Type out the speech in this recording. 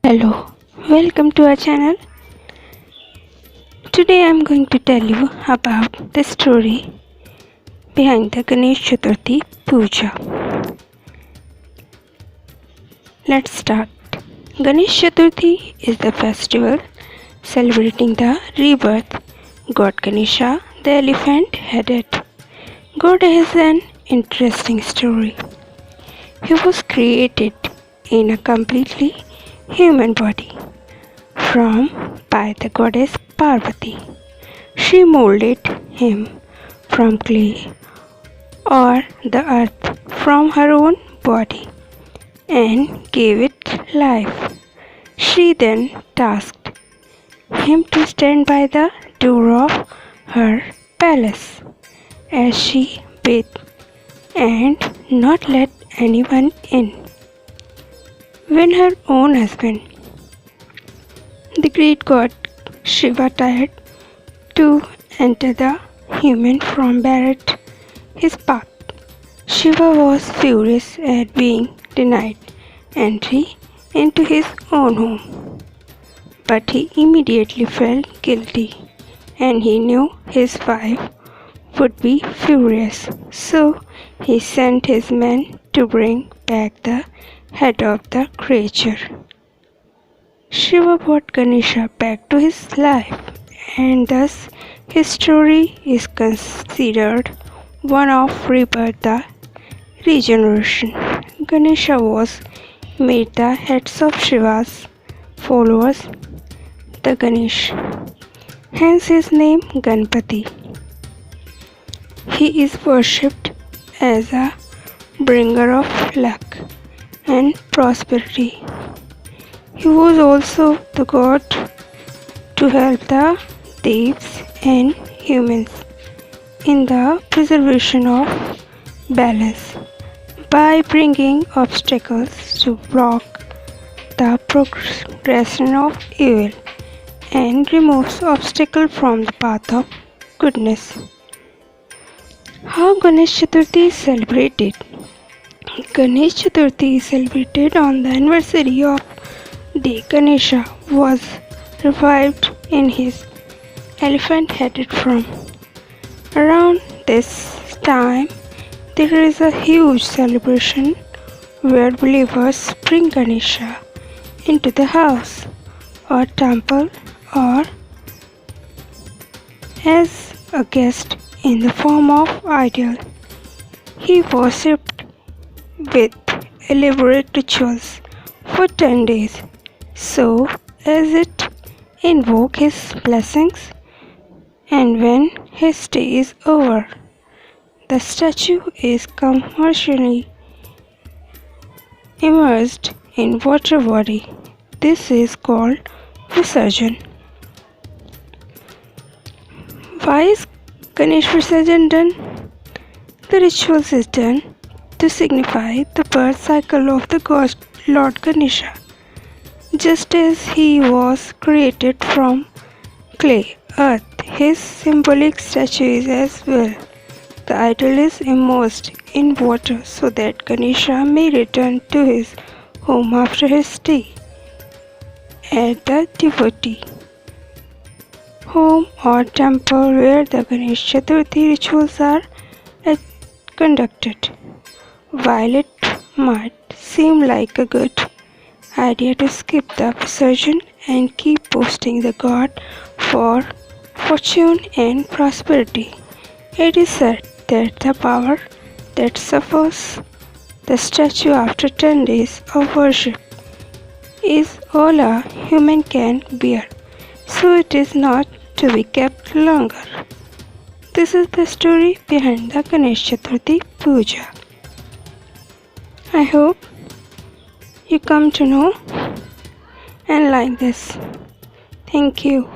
Hello, welcome to our channel. Today I am going to tell you about the story behind the Ganesh Chaturthi Puja. Let's start. Ganesh Chaturthi is the festival celebrating the rebirth god Ganesha, the elephant-headed god, has an interesting story. He was created in a completely human body by the goddess Parvati. She molded him from clay or the earth from her own body and gave it life. She then tasked him to stand by the door of her palace as she bathed and not let anyone in. When her own husband, the great god Shiva, tried to enter the human form, barred his path, Shiva was furious at being denied entry into his own home. But he immediately felt guilty, and he knew his wife would be furious. So he sent his men to bring back the head of the creature. Shiva brought Ganesha back to his life, and thus his story is considered one of rebirth, the regeneration. Ganesha was made the heads of Shiva's followers, the Ganesh, hence his name Ganpati. He is worshipped as a bringer of luck and prosperity. He was also the god to help the devas and humans in the preservation of balance by bringing obstacles to block the progression of evil and removes obstacles from the path of goodness. How Ganesh Chaturthi is celebrated? Ganesh Chaturthi is celebrated on the anniversary of day Ganesha was revived in his elephant-headed form. Around this time, there is a huge celebration where believers bring Ganesha into the house or temple or as a guest in the form of idol. He worshipped with elaborate rituals for 10 days, so as it invoke his blessings, and when his stay is over, the statue is commercially immersed in water body. This is called Visarjan. Why is Ganesh Visarjan done? The rituals is done to signify the birth cycle of the god Lord Ganesha. Just as he was created from clay, earth, his symbolic statue is as well. The idol is immersed in water so that Ganesha may return to his home after his stay at the devotee home or temple where the Ganesh Chaturthi rituals are conducted. While it might seem like a good idea to skip the Visarjan and keep boasting the god for fortune and prosperity, it is said that the power that suffers the statue after 10 days of worship is all a human can bear, so it is not to be kept longer. This is the story behind the Ganesh Chaturthi Puja. I hope you come to know and like this. Thank you.